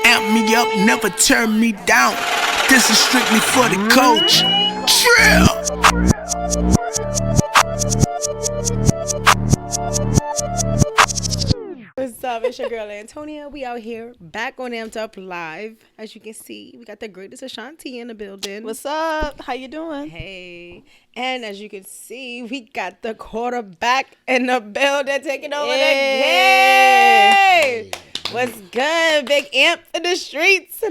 amp me up, never turn me down. This is strictly for the coach. Trill! What's up? It's your girl Antonia. We out here back on Amped Up Live. As you can see, we got the greatest Ashanti in the building. What's up? How you doing? Hey. And as you can see, we got the quarterback in the building taking over the game. What's good? Big Amp in the streets.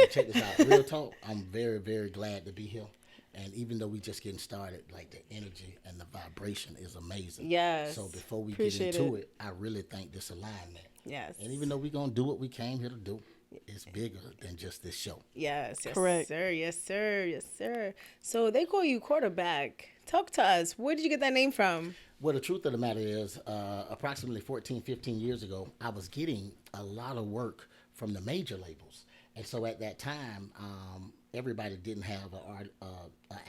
Check this out. Real talk. I'm very, very glad to be here. And even though we just getting started, like the energy and the vibration is amazing. Yes. So before we Appreciate get into it, I really think this alignment. Yes. And even though we're going to do what we came here to do, it's bigger than just this show. Yes. Correct. Sir. Yes, sir. Yes, sir. So they call you quarterback. Talk to us. Where did you get that name from? Well, the truth of the matter is, approximately 14, 15 years ago, I was getting a lot of work from the major labels. And so at that time, everybody didn't have an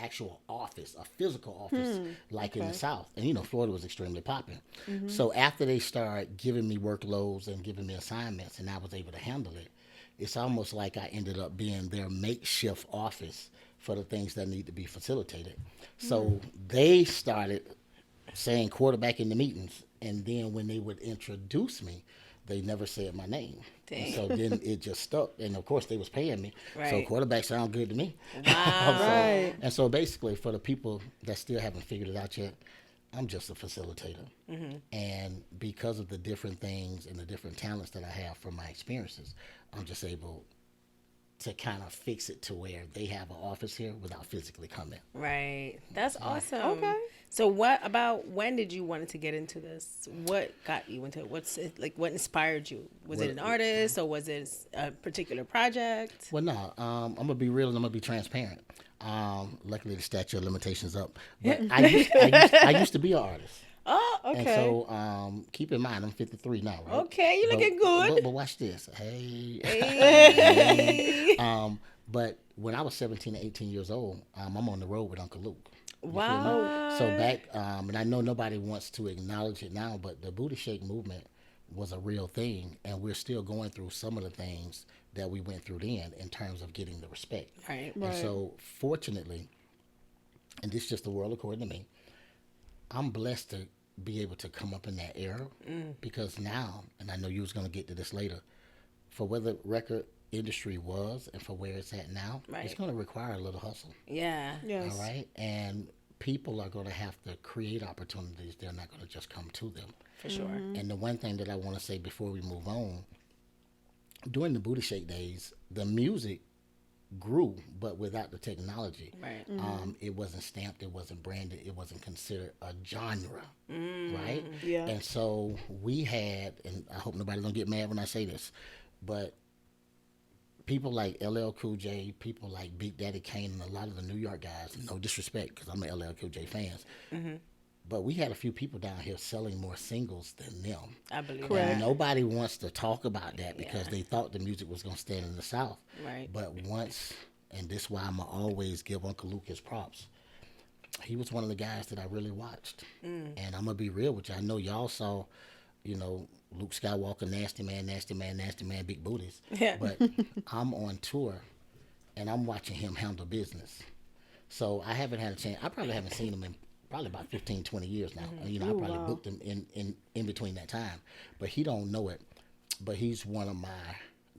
actual office, a physical office like in the South. And, you know, Florida was extremely popping. Mm-hmm. So after they started giving me workloads and giving me assignments and I was able to handle it, it's almost like I ended up being their makeshift office for the things that need to be facilitated. So they started saying quarterback in the meetings. And then when they would introduce me, they never said my name. And so then it just stuck. And of course they was paying me. Right. So quarterback sound good to me. Wow. Right. And so basically for the people that still haven't figured it out yet, I'm just a facilitator. Mm-hmm. And because of the different things and the different talents that I have from my experiences, I'm just able to kind of fix it to where they have an office here without physically coming. Right. That's awesome. Okay. So when did you want to get into this? What got you into it? What inspired you? Was it an artist or was it a particular project? Well, no, I'm going to be real and I'm going to be transparent. Luckily the statute of limitations up. But I used to be an artist. Oh, okay. And so keep in mind, I'm 53 now, right? Okay, you looking good. But watch this. Hey. But when I was 17 or 18 years old, I'm on the road with Uncle Luke. Wow. So back, and I know nobody wants to acknowledge it now, but the Booty Shake movement was a real thing, and we're still going through some of the things that we went through then in terms of getting the respect. Right. And so fortunately, and this is just the world according to me, I'm blessed to be able to come up in that era because now, and I know you was going to get to this later, for where the record industry was and for where it's at now, it's going to require a little hustle. Yeah. Yes. All right? And people are going to have to create opportunities. They're not going to just come to them. For sure. And the one thing that I want to say before we move on, during the Booty Shake days, the music grew, but without the technology. Right. It wasn't stamped, it wasn't branded, it wasn't considered a genre, right? Yeah. And so we had, and I hope nobody don't get mad when I say this, but people like LL Cool J, people like Big Daddy Kane, and a lot of the New York guys, no disrespect, because I'm a LL Cool J fans, but we had a few people down here selling more singles than them. I believe Correct. And nobody wants to talk about that because they thought the music was going to stand in the South. Right. But once, and this is why I'm going to always give Uncle Luke his props, he was one of the guys that I really watched. And I'm going to be real with you. I know y'all saw, you know, Luke Skywalker, Nasty Man, Big Booties. Yeah. But I'm on tour, and I'm watching him handle business. So I haven't had a chance. I probably haven't seen him in probably about 15, 20 years now. You know, I probably booked him in between that time. But he don't know it. But he's one of my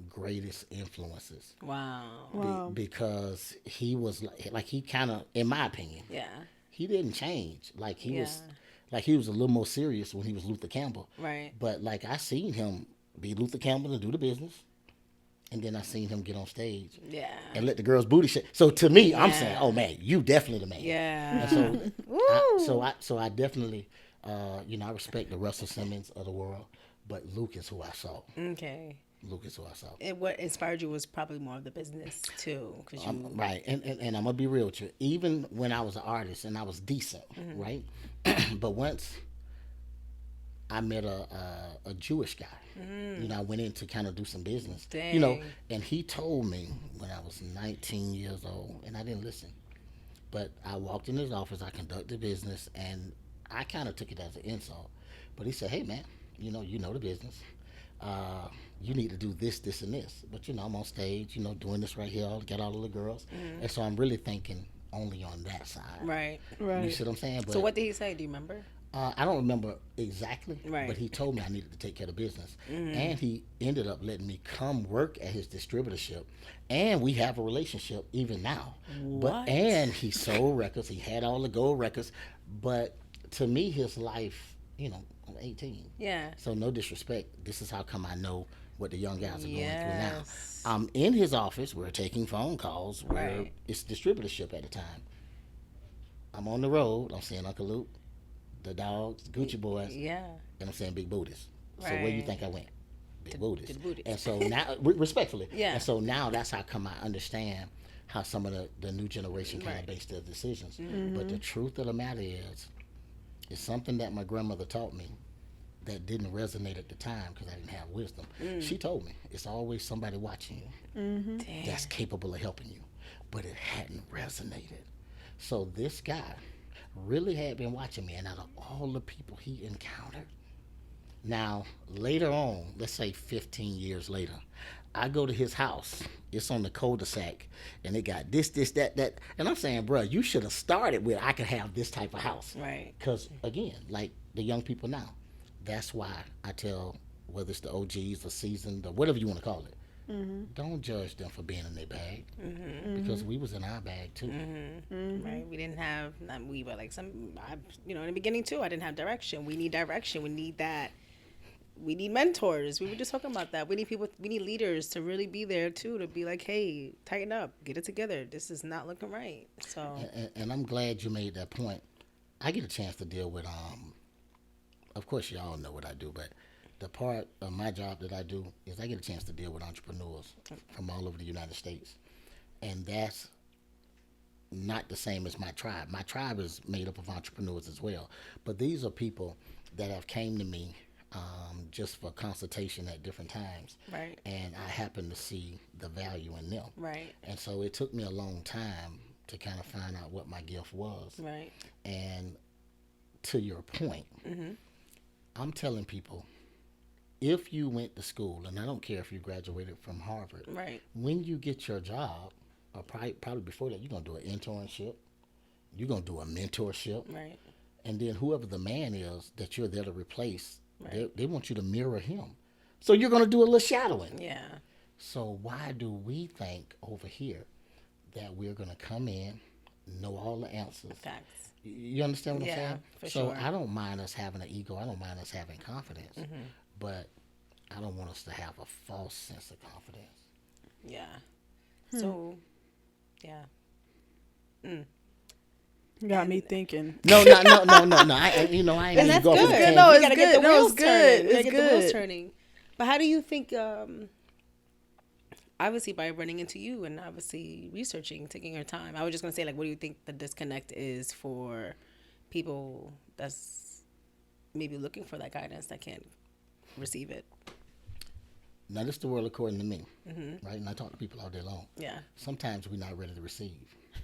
greatest influences. Wow. Because he was like he kind of, in my opinion, he didn't change. Like he was a little more serious when he was Luther Campbell. Right. But like I seen him be Luther Campbell and do the business. And then I seen him get on stage and let the girls booty shake. So to me, I'm saying, oh man, you definitely the man. Yeah. And so I definitely, you know, I respect the Russell Simmons of the world, but Luke is who I saw. Okay. Luke is who I saw. And what inspired you was probably more of the business too, because you right. And I'm gonna be real with you. Even when I was an artist and I was decent, right? But once I met a Jewish guy. You know, I went in to kind of do some business. Dang. You know, and he told me when I was 19 years old, and I didn't listen. But I walked in his office, I conducted business, and I kind of took it as an insult. But he said, hey, man, you know the business. you need to do this, this, and this. But I'm on stage, doing this right here, got all of the girls, and so I'm really thinking only on that side. Right. You see what I'm saying? But, So what did he say? Do you remember? I don't remember exactly, Right. but he told me I needed to take care of business, and he ended up letting me come work at his distributorship, and we have a relationship even now. What? And he sold records. He had all the gold records, but to me, his life, I'm 18. Yeah. So no disrespect. This is how come I know what the young guys are going through now. Yes. I'm in his office. We're taking phone calls. Right. It's distributorship at the time. I'm on the road. I'm seeing Uncle Luke, the dogs, Gucci boys, Yeah. and I'm saying big booties. So where you Right. think I went? Big booties. to the booties. And so now, respectfully. Yeah. And so now that's how come I understand how some of the new generation kind of base their decisions. But the truth of the matter is, it's something that my grandmother taught me that didn't resonate at the time because I didn't have wisdom. She told me it's always somebody watching you that's capable of helping you, but it hadn't resonated. So this guy really had been watching me, and out of all the people he encountered, now later on, let's say 15 years later, I go to his house. It's on the cul-de-sac, and it got this, that. And I'm saying, bro, you should have started with I could have this type of house. Right. Because, again, like the young people now, that's why I tell, whether it's the OGs or seasoned or whatever you want to call it, don't judge them for being in their bag. Because we was in our bag, too. Right. We didn't have, not we, but like in the beginning too, I didn't have direction. We need direction. We need that. We need mentors. We were just talking about that. We need people, we need leaders to really be there too, to be like, hey, tighten up, get it together. This is not looking right. So. And I'm glad you made that point. I get a chance to deal with, of course, you all know what I do, but the part of my job that I do is I get a chance to deal with entrepreneurs from all over the United States. And that's not the same as my tribe. My tribe is made up of entrepreneurs as well. But these are people that have came to me just for consultation at different times. Right. And I happen to see the value in them. Right. And so it took me a long time to kind of find out what my gift was. Right. And to your point, I'm telling people, if you went to school, and I don't care if you graduated from Harvard, Right. when you get your job, or probably before that, you're going to do an internship, you're going to do a mentorship, Right. and then whoever the man is that you're there to replace, Right. they want you to mirror him. So you're going to do a little shadowing. Yeah. So why do we think over here that we're going to come in, know all the answers? Facts. You understand what I'm saying? for So sure. I don't mind us having an ego. I don't mind us having confidence. But I don't want us to have a false sense of confidence. Yeah. So, yeah. Got me thinking. No. I ain't And even that's go for the good. tangent. No, You it's gotta get good. the No, wheels it's good. turning. You gotta It's get the wheels good. turning. But how do you think? Obviously, by running into you and obviously researching, taking your time. I was just gonna say, like, what do you think the disconnect is for people that's maybe looking for that guidance that can't receive it? Now, this is the world according to me, right? And I talk to people all day long. Yeah, Sometimes we're not ready to receive.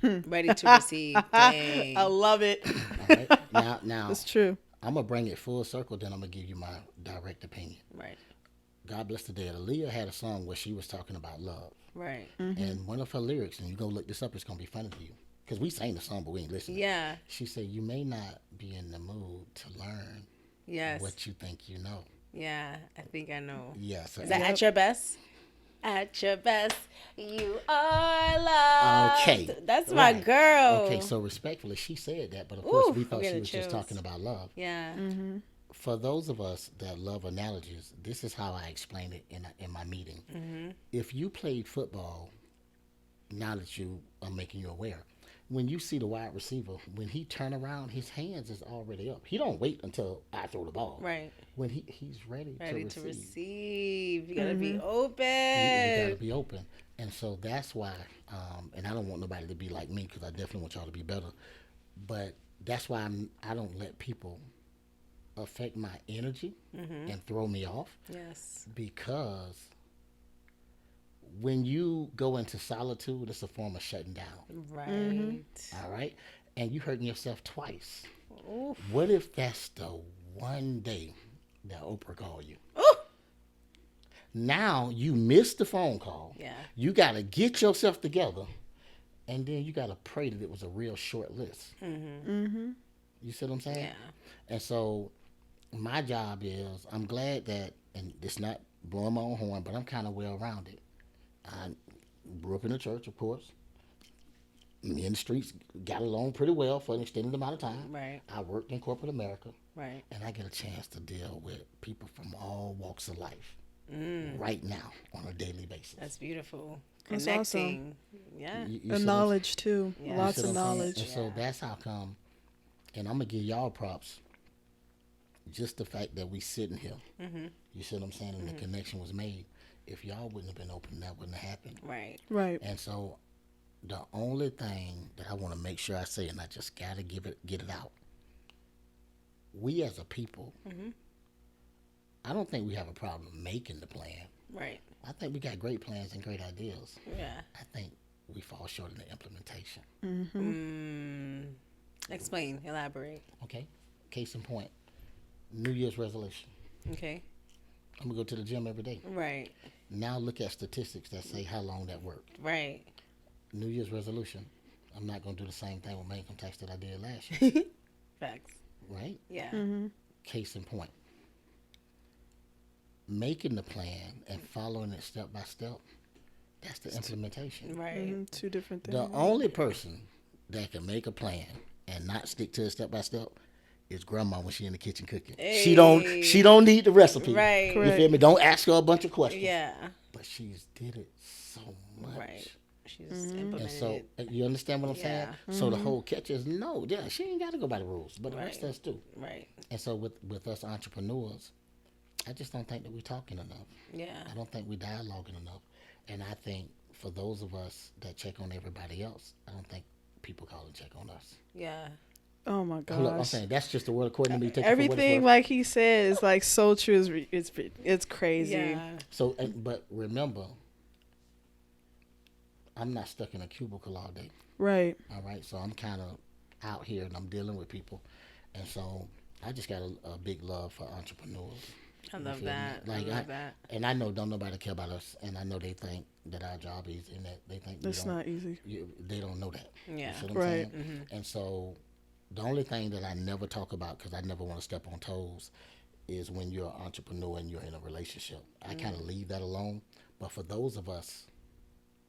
ready to receive. Dang. I love it. All right? Now, It's true. I'm going to bring it full circle, then I'm going to give you my direct opinion. Right, God Bless the Dead. Aaliyah had a song where she was talking about love. right. And one of her lyrics, and you go look this up, it's going to be funny to you. Because we sang the song, but we ain't listening. Yeah. She said, you may not be in the mood to learn Yes. what you think you know. Yeah. I think I know. Yes. Is that at your best? At your best, you are loved. Okay. That's my Right. girl. Okay, so respectfully, she said that, but of course Ooh, we thought I'm she getting was just chills. talking about love. Yeah. For those of us that love analogies, this is how I explain it in my meeting. If you played football, now that you are making you aware, when you see the wide receiver, when he turn around, his hands is already up. He don't wait until I throw the ball. Right. When he's ready Ready to to receive. receive. You gotta be open. You gotta be open. And so that's why, and I don't want nobody to be like me because I definitely want y'all to be better. But that's why I don't let people affect my energy and throw me off, Yes. because when you go into solitude, it's a form of shutting down. Right. All right? And you hurting yourself twice. Oof. What if that's the one day that Oprah called you? Ooh. Now you missed the phone call. Yeah. You got to get yourself together, and then you got to pray that it was a real short list. You see what I'm saying? Yeah. And so my job is, I'm glad that, and it's not blowing my own horn, but I'm kind of well rounded. I grew up in the church, of course. Me in the streets, got along pretty well for an extended amount of time. Right. I worked in corporate America. Right. And I get a chance to deal with people from all walks of life right now on a daily basis. That's beautiful. That's Connecting. Yeah. You And see knowledge too. Yeah. Lots what of I'm saying? knowledge. And so that's how come, and I'm going to give y'all props, just the fact that we sitting here. You see what I'm saying? And the connection was made. If y'all wouldn't have been open, that wouldn't have happened. Right. Right. And so the only thing that I want to make sure I say, and I just got to get it out, we as a people, I don't think we have a problem making the plan. Right. I think we got great plans and great ideas. Yeah. I think we fall short in the implementation. Explain. Elaborate. Okay? Case in point, New Year's resolution. Okay. I'm going to go to the gym every day. Right. Now look at statistics that say how long that worked. Right. New Year's resolution. I'm not going to do the same thing with my income tax that I did last year. Facts. Right? Yeah. Case in point. Making the plan and following it step by step, that's the implementation. Right. Two different things. The only person that can make a plan and not stick to it step by step is grandma when she in the kitchen cooking. She don't need the recipe. Right. You feel me? Don't ask her a bunch of questions. Yeah. But she's did it so much. Right. She's implemented And so it. you understand what I'm saying? Yeah. So the whole catch is no, yeah, she ain't got to go by the rules, but the rest of us do. Right. And so with us entrepreneurs, I just don't think that we're talking enough. Yeah. I don't think we're dialoguing enough. And I think for those of us that check on everybody else, I don't think people call and check on us. Yeah. Oh my gosh. Look, I'm saying that's just the word according to me. Take it for what Everything it's worth. like he said is like so true. It's crazy. Yeah. So, but remember, I'm not stuck in a cubicle all day. Right. All right, so I'm kind of out here and I'm dealing with people, and so I just got a big love for entrepreneurs. I You love feel me? that. Like, I love that. And I know don't nobody care about us, and I know they think that our job is, and that they think It's not easy. they don't know that. Yeah. You see what I'm Right. saying? And so the only thing that I never talk about, because I never want to step on toes, is when you're an entrepreneur and you're in a relationship. I kind of leave that alone. But for those of us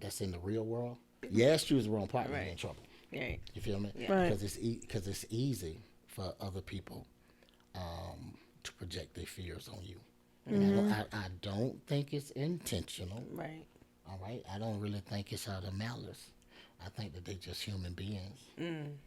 that's in the real world, yes, choose the wrong partner, you're in trouble. Right. You feel me? Yeah. Right. Because it's easy for other people to project their fears on you. And I don't think it's intentional. Right. All right, I don't really think it's out of malice. I think that they just human beings, and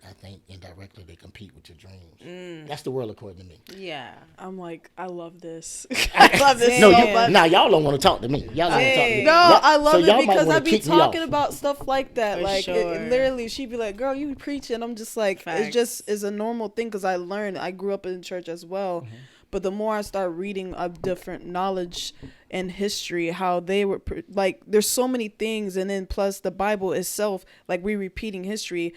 I think indirectly they compete with your dreams. That's the world according to me. Yeah. I'm like, I love this. I love this No, so much. now y'all don't want to talk to me. Y'all don't want to talk to me. No, I love so it y'all might because wanna I be kick me off. talking about stuff like that. For Like, sure. literally, she'd be like, girl, you preaching. I'm just like, Facts. it's a normal thing because I learned. I grew up in church as well. But the more I start reading of different knowledge and history, how they were, like, there's so many things. And then plus the Bible itself, like, we repeating history.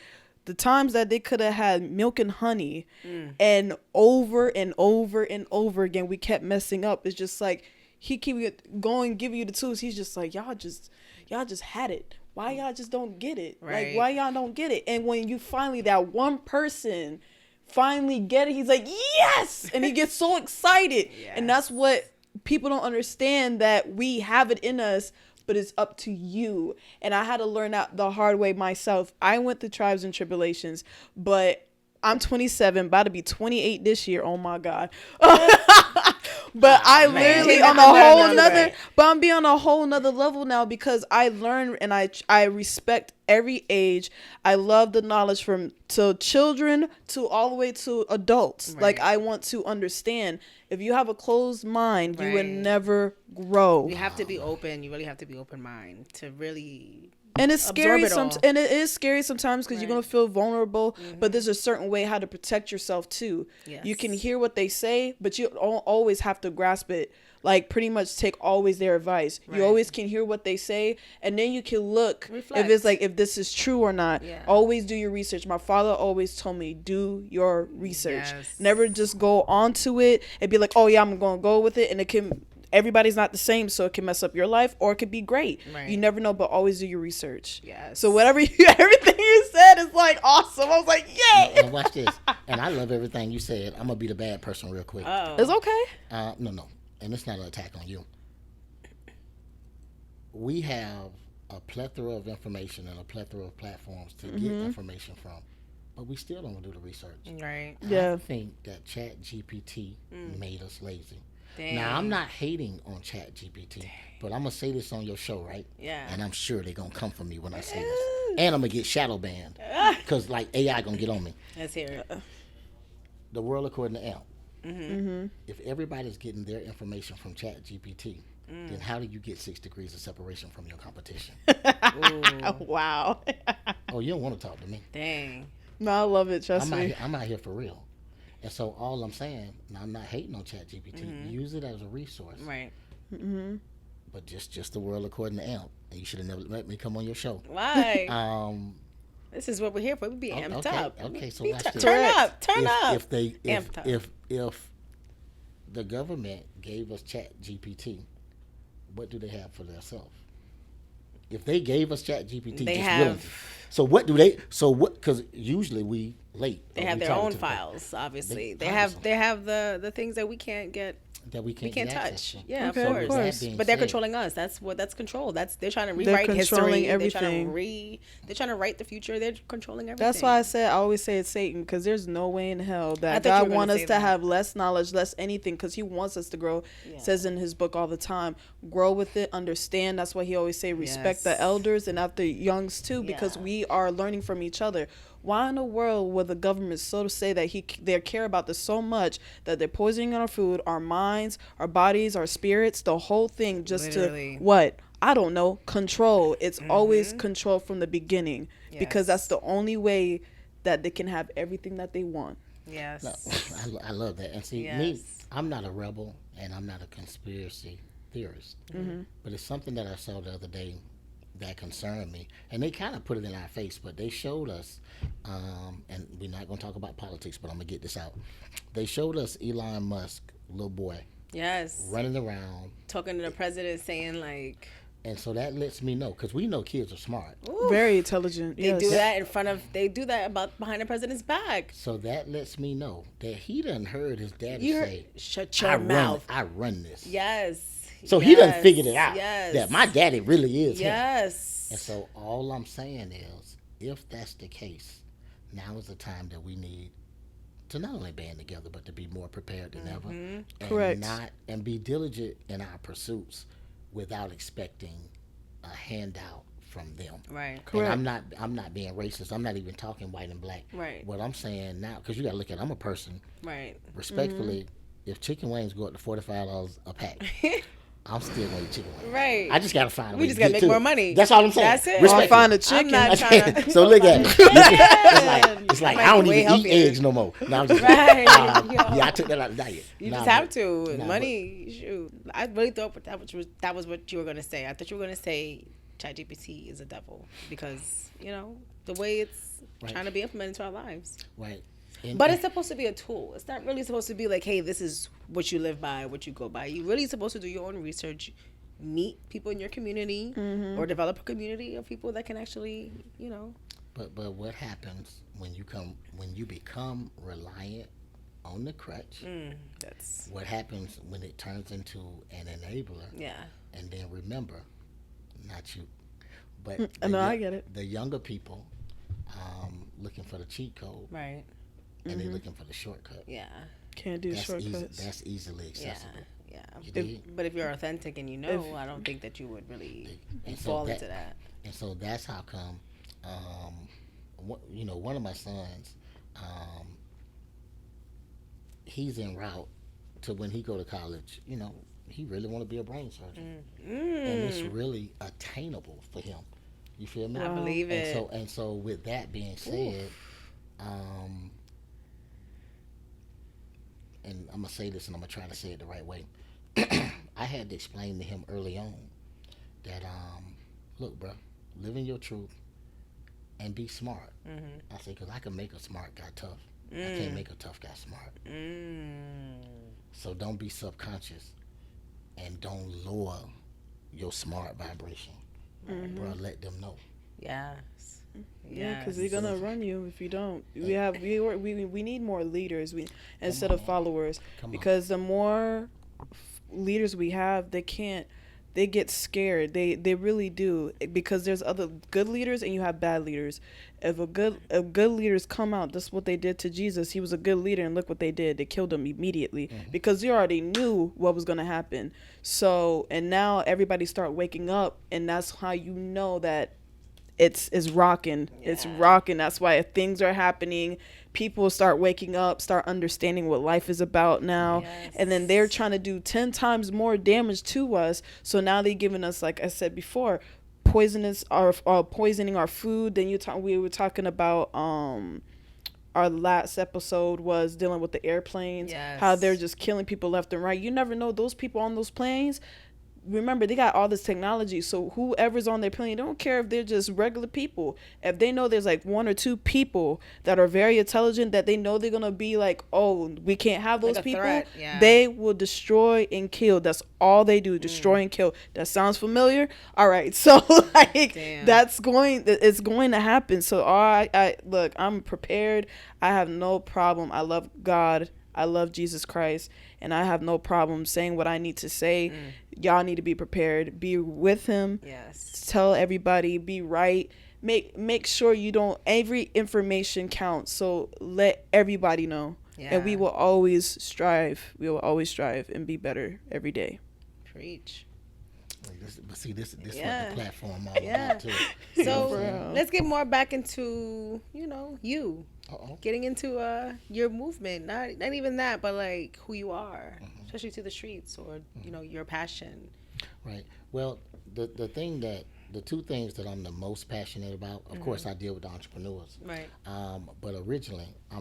The times that they could have had milk and honey and over and over and over again, we kept messing up. It's just like, he keep going, give you the tools. He's just like, y'all just had it. Why y'all just don't get it? Right. Like, why y'all don't get it? And when you finally, that one person finally get it, he's like, yes! And he gets so excited. Yes. And that's what people don't understand, that we have it in us, but it's up to you. And I had to learn that the hard way myself. I went through trials and tribulations, but I'm 27, about to be 28 this year. Oh my God. But I literally on a whole nother, but I'm being on a whole nother level now because I learn and I respect every age. I love the knowledge from to children to all the way to adults. Right. Like, I want to understand. If you have a closed mind, you will Right. never grow. You have to be open. You really have to be open mind to really. And it's scary Absorb it all. and it is scary sometimes because you're Right. going to feel vulnerable, but there's a certain way how to protect yourself too. Yes. You can hear what they say, but you don't always have to grasp it. Like, pretty much take always their advice. Right. You always can hear what they say, and then you can look Reflect. if it's like, if this is true or not. Yeah. Always do your research. My father always told me, do your research. Yes. Never just go onto it and be like, oh yeah, I'm going to go with it. And it can, everybody's not the same, so it can mess up your life or it could be great. Right. You never know, but always do your research. Yes. So everything you said is like awesome. I was like, yay. Now watch this. And I love everything you said. I'm gonna be the bad person real quick. Oh. It's okay. No, and it's not an attack on you. We have a plethora of information and a plethora of platforms to get information from, but we still don't do the research. Right. Yeah. I think that Chat GPT made us lazy. Dang. Now, I'm not hating on Chat GPT, but I'm going to say this on your show, right? Yeah. And I'm sure they're going to come for me when I say this. And I'm going to get shadow banned because, like, AI going to get on me. Let's hear it. The world according to Amp. If everybody's getting their information from Chat GPT, then how do you get 6 degrees of separation from your competition? Wow. Oh, you don't want to talk to me. Dang. No, I love it. Trust me. I'm out here for real. And so all I'm saying, now I'm not hating on Chat GPT. Use it as a resource. Right. But just the world according to Amp. And you should have never let me come on your show. Why? This is what we're here for. We be amped up. Okay, so watch this. Turn up. Turn up. If the government gave us Chat GPT, what do they have for themselves? If they gave us Chat GPT, They just have- willingly. So what do they? So what? Because usually we late. They or have we their talking own to the people files, obviously. They obviously. have the things that we can't get. that we We can't, can't get access touch. to. Yeah, Okay, of of course. course. That being But they're said, controlling us. That's control. They're trying to They're rewrite controlling history. They're trying everything. to they're trying to write the future. They're controlling everything. That's why I always say it's Satan, because there's no way in hell I that thought you were God gonna wants us say to that. have less knowledge, less anything, because He wants us to grow. Says in His book all the time, grow with it, understand. That's why He always say respect the Yes. elders and after youngs too, because Yeah. we are learning from each other. Why in the world would the government so to say that they care about this so much that they're poisoning our food, our minds, our bodies, our spirits, the whole thing, just Literally. to what? I don't know. Control. It's always control from the beginning, because that's Yes. the only way that they can have everything that they want. Yes. No, I love that. And see, me, Yes. I'm not a rebel and I'm not a conspiracy theorist. But it's something that I saw the other day that concerned me. And they kind of put it in our face, but they showed us, and we're not going to talk about politics, but I'm going to get this out. They showed us Elon Musk, little boy, Yes. running around. Talking to the president, saying like, And so that lets me know, because we know kids are smart. oof, Very intelligent. they Yes. do that in front of. They do that behind the president's back. So that lets me know that he done heard his daddy You heard, say, shut I your run, mouth. I run this. Yes. So he done figured it out Yes. that my daddy really is him. Yes. And so all I'm saying is, if that's the case, now is the time that we need to not only band together, but to be more prepared than ever. And Correct. and be diligent in our pursuits without expecting a handout from them. Right. Correct. And I'm not being racist. I'm not even talking white and black. Right. What I'm saying now, because you got to look at, I'm a person, Right. respectfully, if chicken wings go up to $45 a pack, I'm still going to eat chicken wings. Right. I just got to find a way We just to gotta get make to more it. money. That's all I'm saying. That's it. Or Respectfully. find a chicken. I'm not trying to. So look at it. It's like Might I don't be way even eat healthier. eggs no more. No, I'm just Right. yeah, I took that out of the diet. You Nah, just but- have to. nah, Money, shoot. I really thought that was what you were gonna say. I thought you were gonna say ChatGPT is a devil because the way it's Right. trying to be implemented into our lives. Right. And- But it's supposed to be a tool. It's not really supposed to be like, hey, this is what you live by, what you go by. You're really supposed to do your own research, meet people in your community, or develop a community of people that can actually, But what happens when you become reliant on the crutch? that's What happens when it turns into an enabler? yeah. And then remember, not you, but No, I get it. The younger people looking for the cheat code, Right. and they're looking for the shortcut. Yeah. Can't do shortcuts. That's easily Yeah. accessible. Yeah. You dig? But if you're authentic and I don't think that you would really And so fall that- into that. And so that's how come, one of my sons, he's en route to when he go to college. He really want to be a brain surgeon, and it's really attainable for him. You feel me? I believe it. And so with that being said, and I'm gonna say this, and I'm gonna try to say it the right way. I had to explain to him early on that, look, bro, live in your truth and be smart. I said, because I can make a smart guy tough. I can't make a tough guy smart. So don't be subconscious and don't lower your smart vibration. Bro, let them know. Yes. Yeah, because Yes. they're gonna run you if you don't. We need more leaders. Instead of followers, because the more leaders we have, they get scared. They really do, because there's other good leaders and you have bad leaders. If good leaders come out, that's what they did to Jesus. He was a good leader, and look what they did. They killed him immediately because they already knew what was gonna happen. So, and now everybody start waking up, and that's how you know that it's rocking. It's rocking. That's why things are happening. People start waking up, start understanding what life is about now. Yes. And then they're trying to do 10 times more damage to us. So now they're giving us, like I said before, poisoning our food. Then we were talking about our last episode was dealing with the airplanes. Yes. How they're just killing people left and right. You never know, those people on those planes, remember, they got all this technology, so whoever's on their plane, they don't care if they're just regular people. If they know there's like one or two people that are very intelligent, that they know they're gonna be like, oh, we can't have those Like a people, threat, yeah. they will destroy and kill. That's all they do, destroy and kill. That sounds familiar? All right, so like Damn. it's going to happen. So I look, I'm prepared. I have no problem. I love God. I love Jesus Christ, and I have no problem saying what I need to say. Y'all need to be prepared. Be with him. Yes. Tell everybody. Be right. Make sure you don't. Every information counts. So let everybody know. Yeah. And we will always strive. We will always strive and be better every day. Preach. But see, this Yeah. what the platform all Yeah. about too. So real. let's get more back into, you. Uh-oh. Getting into your movement. Not even that, but like who you are, especially to the streets, or your passion. Right. Well, the two things that I'm the most passionate about, of course, I deal with the entrepreneurs. Right. But originally, I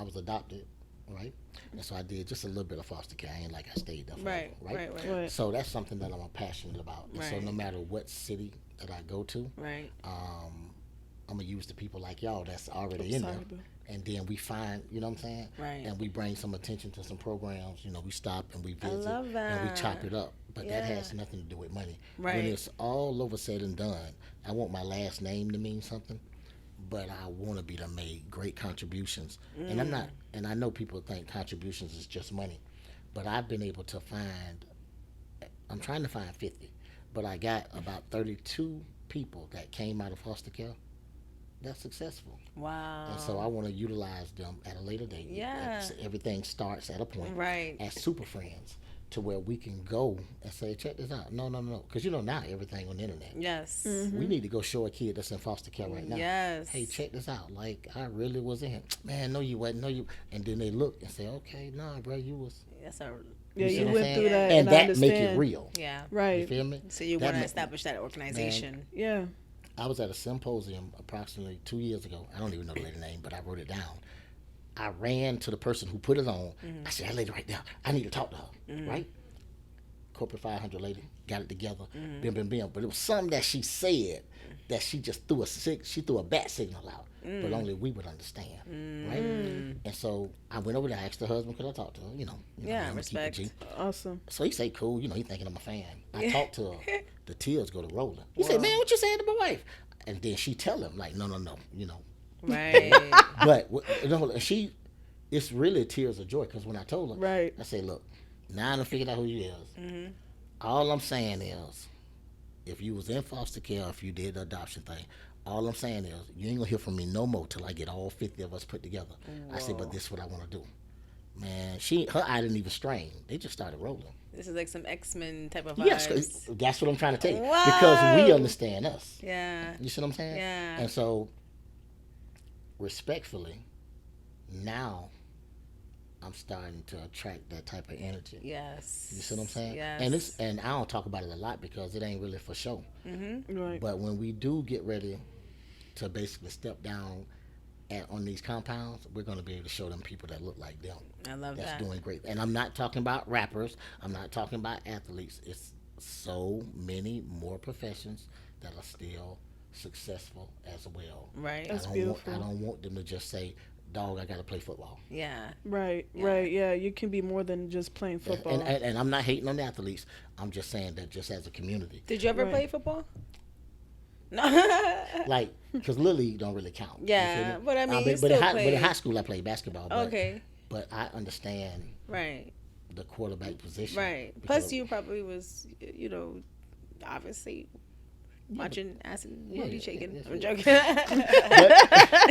was adopted, right? And so I did just a little bit of foster care. I ain't like I stayed there forever, Right. So that's something that I'm passionate about. And so Right. no matter what city that I go to, Right. I'm gonna use the people like y'all that's already in there, and then we find, you know what I'm saying, Right. and we bring some attention to some programs. We stop and we visit love and we that. chop it up. But that Yeah. has nothing to do with money. Right. When it's all over said and done, I want my last name to mean something, but I want to be to make great contributions. And I'm not. And I know people think contributions is just money, but I've been able to find. I'm trying to find 50, but I got about 32 people that came out of foster care that's successful. Wow. And so I want to utilize them at a later date. Yeah. Everything starts at a point. Right. As super friends, to where we can go and say, check this out. No. Because now everything on the internet. Yes. We need to go show a kid that's in foster care right now. Yes. Hey, check this out. Like, I really was in. Man, no, you wasn't. No, you. And then they look and say, okay, nah, bro, you was. That's a. Yeah, see you what I'm went saying? through that, And I that make it understand. real. Yeah. You Right. feel me? So you That want to ma- establish that organization. Yeah. I was at a symposium approximately 2 years ago. I don't even know the lady name, but I wrote it down. I ran to the person who put it on. I said, that lady right there, I need to talk to her, right? Corporate 500 lady, got it together, bim. But it was something that she said that she just threw a bat signal out, but only we would understand, right? And so I went over there, I asked her husband, could I talk to her? Yeah, I'm a keeper respect. G. Awesome. So he say, cool, he thinking I'm a fan. I talked to her, the tears go to rolling. He said, man, what you saying to my wife? And then she tell him, like, no, Right. but it's really tears of joy, because when I told her, Right. I said, look, now I done figured out who you is. All I'm saying is, if you was in foster care, if you did the adoption thing, all I'm saying is, you ain't gonna hear from me no more till I get all 50 of us put together. I said, but this is what I want to do. Man, her eye didn't even strain. They just started rolling. This is like some X-Men type of vibes. Yes, that's what I'm trying to tell you. Whoa. Because we understand us. Yeah. You see what I'm saying? Yeah. And so, respectfully, now I'm starting to attract that type of energy. Yes. You see what I'm saying? Yes. And I don't talk about it a lot because it ain't really for show. Right. But when we do get ready to basically step down on these compounds, we're going to be able to show them people that look like them. I love that's that. doing great. And I'm not talking about rappers. I'm not talking about athletes. It's so many more professions that are still successful as well. Right. That's I beautiful. don't want them to just say dog, I got to play football. Yeah. Right, Yeah. right, yeah. You can be more than just playing football. And I'm not hating on the athletes. I'm just saying that just as a community. Did you ever Right. play football? No. Like, because Little League don't really count. Yeah, but I mean, you but, still but played. in high school, I played basketball. But, Okay. But I understand Right. the quarterback position. Right. Plus, you probably was, obviously watching acid booty shaking. yes, I'm yes. joking.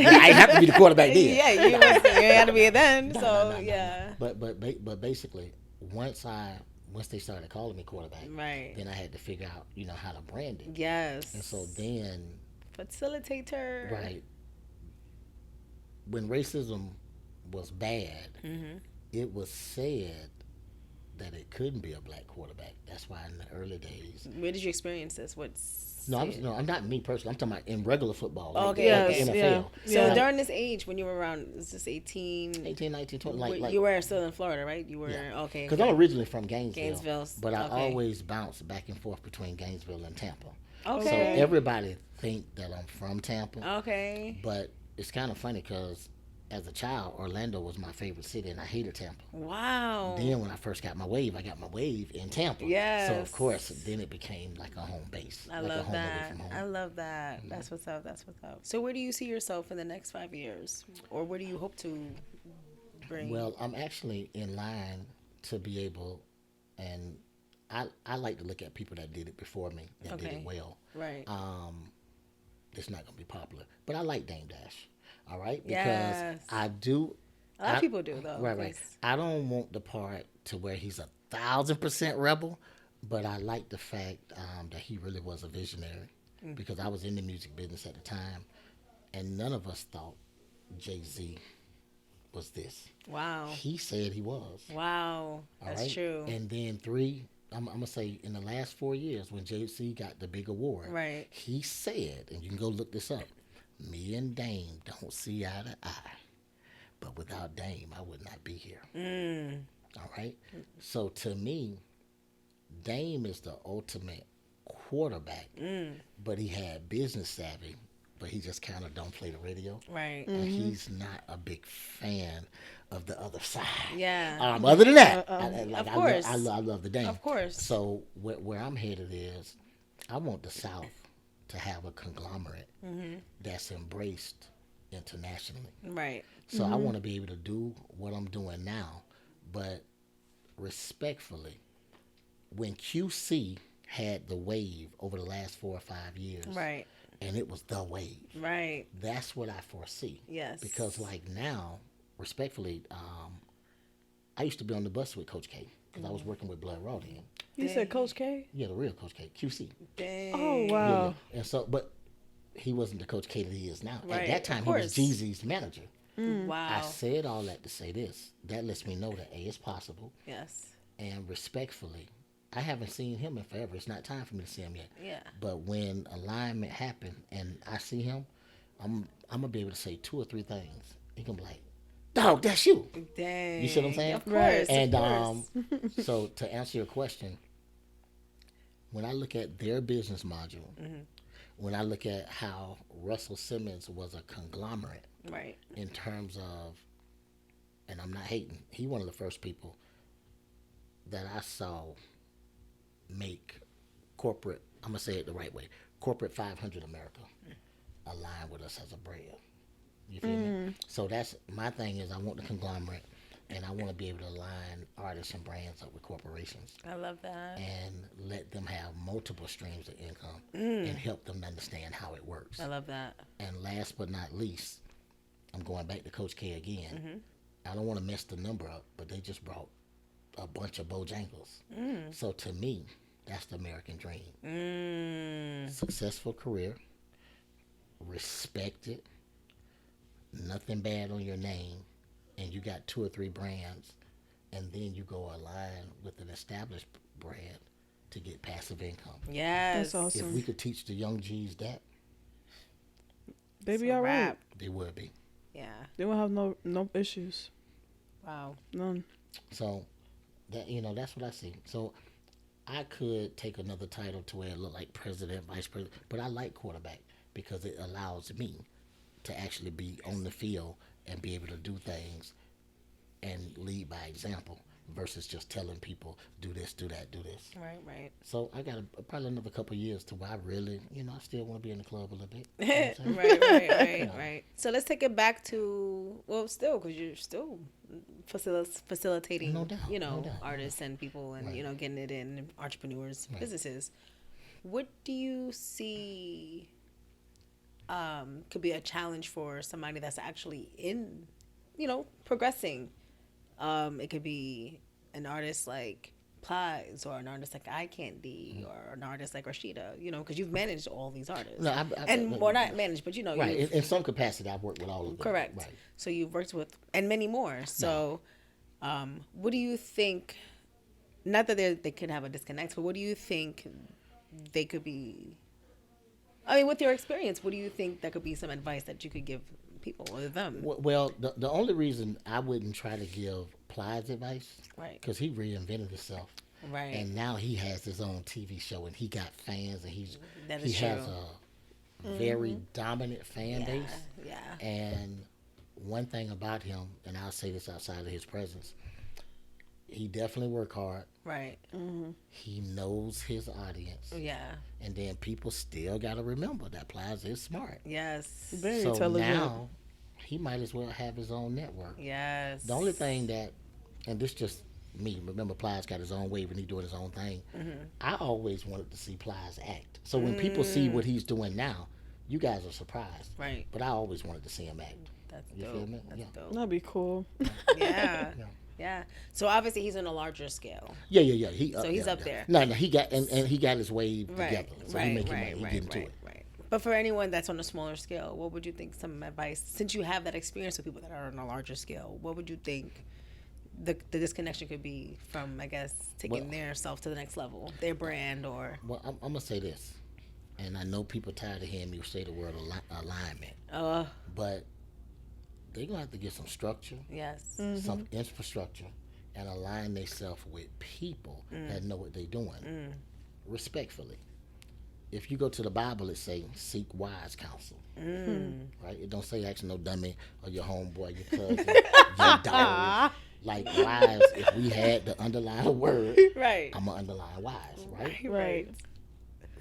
I have to be the quarterback then. Yeah, you had to be it then. No, So no. yeah. But basically, once they started calling me quarterback, Right. then I had to figure out how to brand it. Yes. And so then, Facilitator. right, when racism was bad, Mm-hmm. it was said that it couldn't be a black quarterback. That's why in the early days. Where did you experience this? No, I'm not me personally. I'm talking about in regular football. Like, Okay, like okay. the NFL. Yeah. So Yeah. during this age, when you were around, is this 18? 18, 19, 20. Like, you were still in Florida, right? You were, Yeah. okay. Because I'm originally from Gainesville. Gainesville, But I okay. always bounce back and forth between Gainesville and Tampa. Okay. So everybody think that I'm from Tampa. Okay. But it's kind of funny because as a child, Orlando was my favorite city, and I hated Tampa. Wow. Then when I first got my wave in Tampa. Yes. So of course, then it became like a home base. I like a love home away that. from home. I love that. That's what's up. That's what's up. So where do you see yourself in the next 5 years? Or where do you hope to bring? Well, I'm actually in line to be able, and I like to look at people that did it before me, that did Okay. it well. Right. It's not going to be popular. But I like Dame Dash. All right? Because Yes. I do. A lot of people do, though. Right. I don't want the part to where he's 1,000% rebel, but I like the fact that he really was a visionary because I was in the music business at the time, and none of us thought Jay-Z was this. Wow. He said he was. Wow. All That's right? true. And then I'm going to say in the last 4 years when Jay-Z got the big award, Right. he said, and you can go look this up, me and Dame don't see eye to eye. But without Dame, I would not be here. All right? So to me, Dame is the ultimate quarterback, but he had business savvy, but he just kind of don't play the radio. Right. And he's not a big fan of the other side. Yeah. Other than that, Of course. I love the Dame. Of course. So where I'm headed is, I want the South to have a conglomerate that's embraced internationally. Right. So I want to be able to do what I'm doing now, but respectfully, when QC had the wave over the last 4 or 5 years, Right. and it was the wave, Right. that's what I foresee. Yes. Because like now, respectfully, I used to be on the bus with Coach K because I was working with Blood Raw then. You said Coach K? Yeah, the real Coach K, QC. Dang. Oh, Yeah, wow. yeah. And so, but he wasn't the Coach K that he is now. Right, At that of time, he was course. Jeezy's manager. Wow. I said all that to say this. That lets me know that A, it's possible. Yes. And respectfully, I haven't seen him in forever. It's not time for me to see him yet. Yeah. But when alignment happened and I see him, I'm going to be able to say 2 or 3 things. He going to be like, dog, that's you. Dang. You see what I'm saying? Of course. Right. And of course. so to answer your question, when I look at their business module, when I look at how Russell Simmons was a conglomerate Right. in terms of, and I'm not hating, he one of the first people that I saw make corporate, I'm going to say it the right way, corporate 500 America align with us as a brand. You feel me? So that's my thing is I want the conglomerate and I want to be able to align artists and brands up with corporations I love that. and let them have multiple streams of income and help them understand how it works. I love that. And last but not least, I'm going back to Coach K again. I don't want to mess the number up, but they just brought a bunch of Bojangles. So to me, that's the American dream. Successful career, respected, nothing bad on your name, and you got 2 or 3 brands, and then you go align with an established brand to get passive income. Yes. That's awesome. If we could teach the young G's that, They It's be a all right. wrap. they would be. Yeah. They won't have no issues. Wow. None. So that that's what I see. So I could take another title to where it look like president, vice president, but I like quarterback because it allows me to actually be on the field and be able to do things and lead by example versus just telling people do this, do that, do this. Right. So I got probably another couple of years to where I really, I still want to be in the club a little bit. You know what I'm saying? Right. So let's take it back to, well, still, because you're still facilitating, No doubt, no doubt. artists and people and, Right. Getting it in entrepreneurs, Right. businesses. What do you see could be a challenge for somebody that's actually in, progressing? It could be an artist like Plies or an artist like Eye Candy or an artist like Rashida, because you've managed all these artists. No, Not managed, but right. you've- In some capacity, I've worked with all of them. correct. Right. So you've worked with, and many more. So what do you think, not that they could have a disconnect, but what do you think they could be, with your experience, what do you think that could be some advice that you could give people or them? Well, the only reason I wouldn't try to give Plies advice, Right. because he reinvented himself, Right. and now he has his own TV show, and he got fans, and That he is has true. a very dominant fan base. Yeah. And one thing about him, and I'll say this outside of his presence, he definitely work hard. Right. He knows his audience, Yeah. and then people still got to remember that Plies is smart. Yes. Very So intelligent. now he might as well have his own network. Yes. The only thing that, and this just me, remember Plies got his own wave and he doing his own thing. I always wanted to see Plies act. So when people see what he's doing now, you guys are surprised. Right. But I always wanted to see him act. That's You dope. feel me? That's Yeah. dope. That'd be cool. Yeah. Yeah. Yeah. So obviously he's on a larger scale. Yeah. So he's up there. No, he got and he got his wave Right. together. So he Right. making Right. money. He Right. getting to Right. it. Right. But for anyone that's on a smaller scale, what would you think some advice, since you have that experience with people that are on a larger scale, what would you think the disconnection could be from, I guess, taking their self to the next level, their brand or... Well, I'm gonna say this, and I know people tired of hearing me say the word alignment, but they're gonna have to get some structure, Yes. some infrastructure, and align themselves with people that know what they're doing, respectfully. If you go to the Bible, it say seek wise counsel, right? It don't say ask no dummy or your homeboy, your cousin, your dog. Like wise, if we had to underline a word, Right. I'm gonna underline wise, right? Right.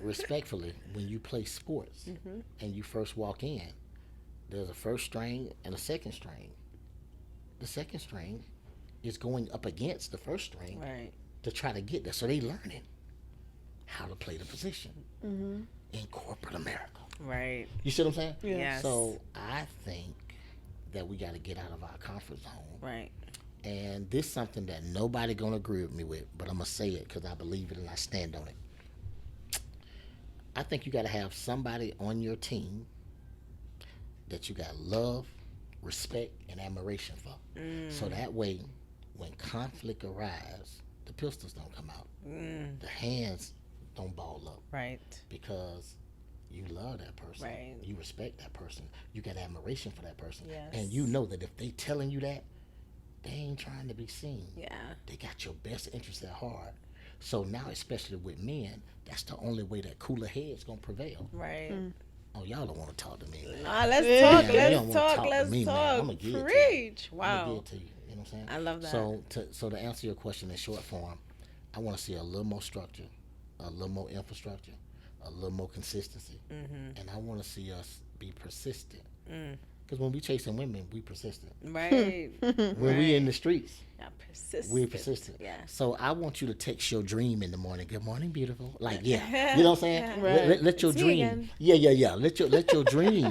Respectfully, when you play sports and you first walk in, there's a first string and a second string. The second string is going up against the first string Right. to try to get there. So they learning how to play the position in corporate America. Right. You see what I'm saying? Yeah. Yes. So I think that we got to get out of our comfort zone. Right. And this is something that nobody gonna agree with me with, but I'm gonna say it because I believe it and I stand on it. I think you gotta have somebody on your team that you got love, respect, and admiration for. So that way, when conflict arises, the pistols don't come out, the hands don't ball up, Right. because you love that person, Right. you respect that person, you got admiration for that person, Yes. and you know that if they telling you that, they ain't trying to be seen. Yeah. They got your best interest at heart. So now, especially with men, that's the only way that cooler heads gonna prevail. Right. Oh, y'all don't want to talk to me, man. Let's Yeah. talk. Yeah, you don't Let's wanna talk. talk to Let's me, man. talk. I'ma give it to you. Preach. I'm Wow. gonna give it to you. You know what I'm saying? I love that. So to answer your question in short form, I want to see a little more structure, a little more infrastructure, a little more consistency, and I want to see us be persistent. Because when we chasing women, we persistent. Right. When we in the streets, Yeah, persistent. we're persistent. Yeah. So I want you to text your dream in the morning. Good morning, beautiful. Like, yeah. You know what I'm saying? Right. Let your It's me dream. again. Yeah. Let your dream